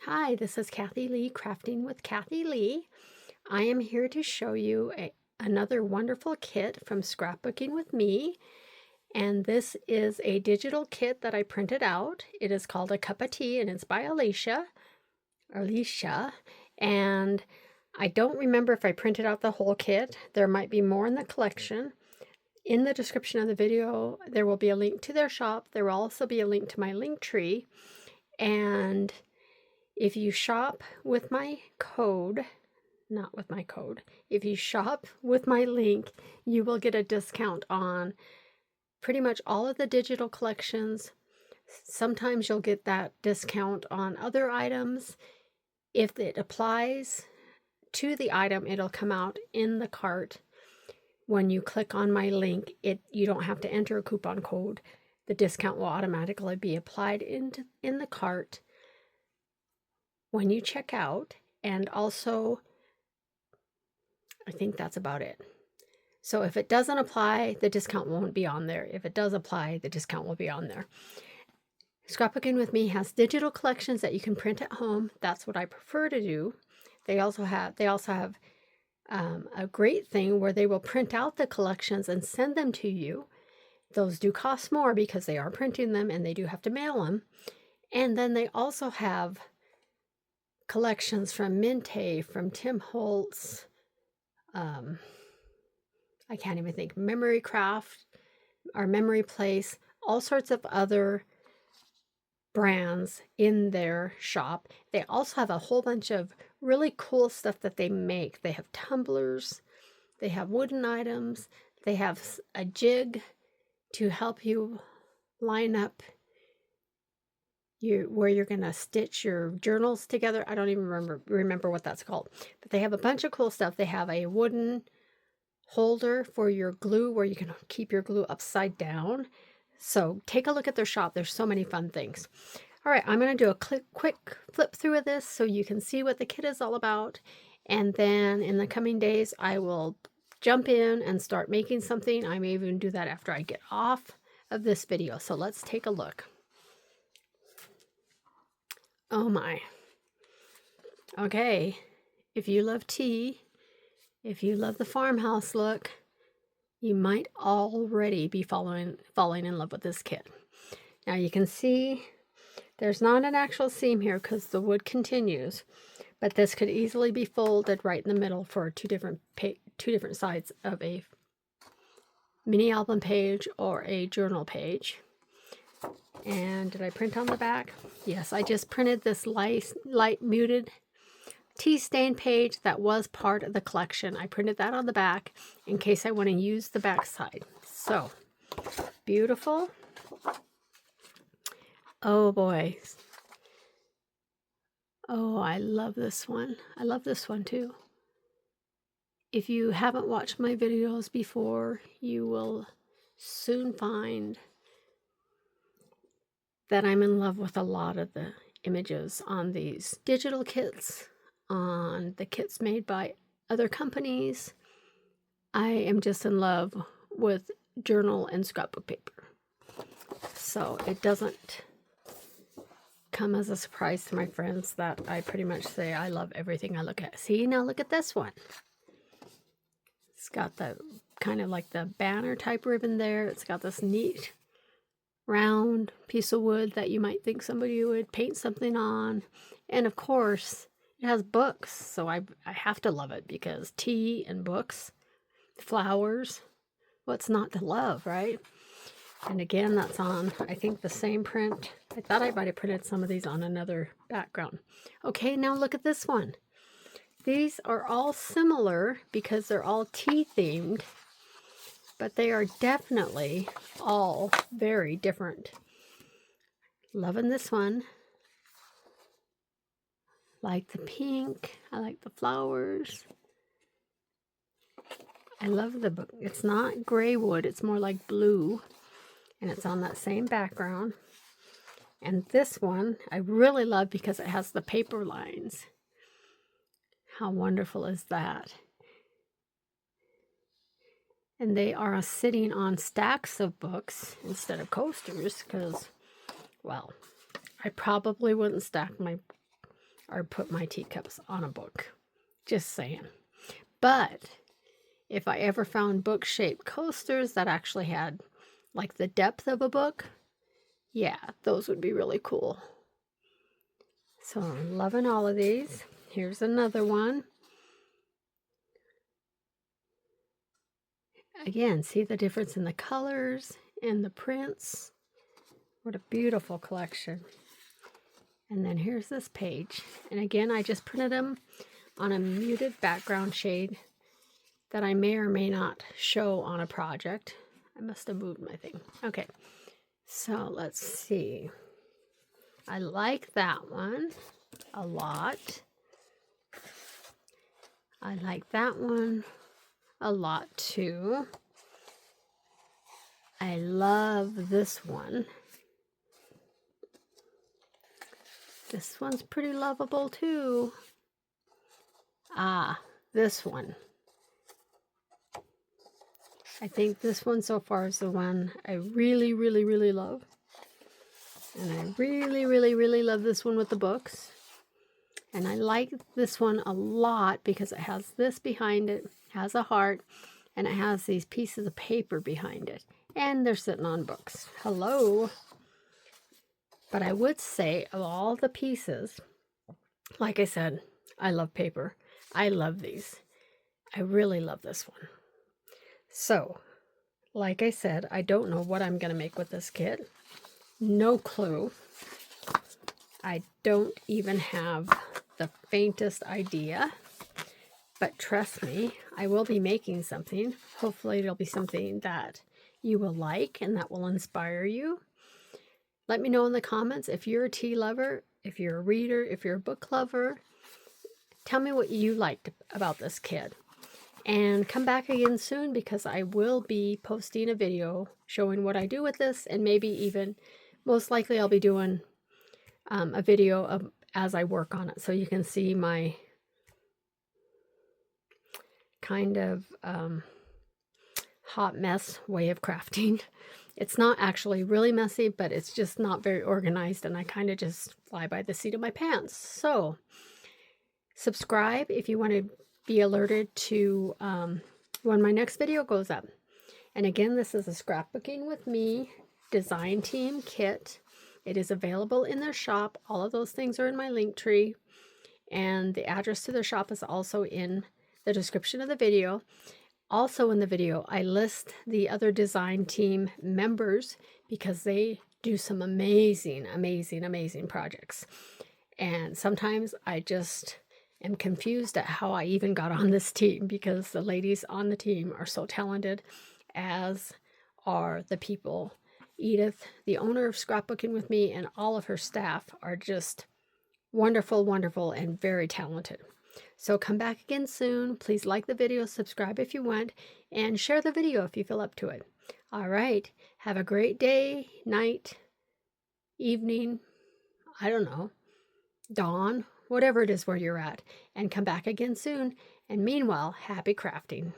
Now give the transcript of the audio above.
Hi, this is Kathi Lee, Crafting with Kathi Lee. I am here to show you another wonderful kit from Scrapbooking with me. And this is a digital kit that I printed out. It is called A Cup of Tea and it's by Elisha. And I don't remember if I printed out the whole kit. There might be more in the collection. In the description of the video, there will be a link to their shop. There will also be a link to my Linktree. And if you shop with my code, not with my code, if you shop with my link, you will get a discount on pretty much all of the digital collections. Sometimes you'll get that discount on other items. If it applies to the item, it'll come out in the cart. When you click on my link, you don't have to enter a coupon code. The discount will automatically be applied in the cart when you check out, and also I think that's about it. So if it doesn't apply, the discount won't be on there. If it does apply, the discount will be on there. Scrapbooking with me has digital collections that you can print at home. That's what I prefer to do. They also have a great thing where they will print out the collections and send them to you. Those do cost more because they are printing them and they do have to mail them. And then they also have collections from Minte, from Tim Holtz, I can't even think, Memory Craft or Memory Place, all sorts of other brands in their shop. They also have a whole bunch of really cool stuff that they make. They have tumblers, they have wooden items, they have a jig to help you line up where you're going to stitch your journals together. I don't even remember what that's called, but they have a bunch of cool stuff. They have a wooden holder for your glue where you can keep your glue upside down. So take a look at their shop. There's so many fun things. All right, I'm going to do a quick flip through of this so you can see what the kit is all about. And then in the coming days, I will jump in and start making something. I may even do that after I get off of this video. So let's take a look. Oh my. Okay, if you love tea, if you love the farmhouse look, you might already be falling in love with this kit. Now you can see there's not an actual seam here because the wood continues, but this could easily be folded right in the middle for two different sides of a mini album page or a journal page. And did I print on the back? Yes, I just printed this light muted tea stain page that was part of the collection. I printed that on the back in case I want to use the back side. So beautiful. Oh boy. Oh, I love this one. I love this one too. If you haven't watched my videos before, you will soon find that I'm in love with a lot of the images on these digital kits, on the kits made by other companies. I am just in love with journal and scrapbook paper. So it doesn't come as a surprise to my friends that I pretty much say I love everything I look at. See, now look at this one. It's got the kind of like the banner type ribbon there. It's got this neat round piece of wood that you might think somebody would paint something on. And of course, it has books, so I have to love it because tea and books, flowers, what's not to love, right? And again, that's on, I think, the same print. I thought I might have printed some of these on another background. Okay, now look at this one. These are all similar because they're all tea themed, but they are definitely all very different. Loving this one. Like the pink. I like the flowers. I love the book. It's not gray wood. It's more like blue. And it's on that same background. And this one I really love because it has the paper lines. How wonderful is that? And they are sitting on stacks of books instead of coasters because, well, I probably wouldn't stack my or put my teacups on a book. Just saying. But if I ever found book-shaped coasters that actually had like the depth of a book, yeah, those would be really cool. So I'm loving all of these. Here's another one. Again, see the difference in the colors and the prints. What a beautiful collection. And then here's this page. And again, I just printed them on a muted background shade that I may or may not show on a project. I must have moved my thing. Okay, so let's see. I like that one a lot. I like that one a lot too. I love this one. This one's pretty lovable too. Ah, this one. I think this one so far is the one I really, really, really love. And I really, really, really love this one with the books. And I like this one a lot because it has this behind it, has a heart, and it has these pieces of paper behind it. And they're sitting on books. Hello. But I would say of all the pieces, like I said, I love paper. I love these. I really love this one. So, like I said, I don't know what I'm going to make with this kit. No clue. I don't even have the faintest idea. But trust me, I will be making something. Hopefully it'll be something that you will like and that will inspire you. Let me know in the comments if you're a tea lover, if you're a reader, if you're a book lover. Tell me what you liked about this kit. And come back again soon because I will be posting a video showing what I do with this, and maybe even, most likely I'll be doing a video of as I work on it, so you can see my kind of hot mess way of crafting. It's not actually really messy, but it's just not very organized, and I kind of just fly by the seat of my pants. So subscribe if you want to be alerted to when my next video goes up. And again, this is a Scrapbooking with Me design team kit. It is available in their shop. All of those things are in my link tree, and the address to their shop is also in the description of the video. Also in the video, I list the other design team members because they do some amazing, amazing, amazing projects. And sometimes I just am confused at how I even got on this team because the ladies on the team are so talented, as are the people. Edith, the owner of Scrapbooking with Me, and all of her staff are just wonderful, wonderful, and very talented. So come back again soon. Please like the video, subscribe if you want, and share the video if you feel up to it. All right. Have a great day, night, evening, I don't know, dawn, whatever it is where you're at. And come back again soon. And meanwhile, happy crafting.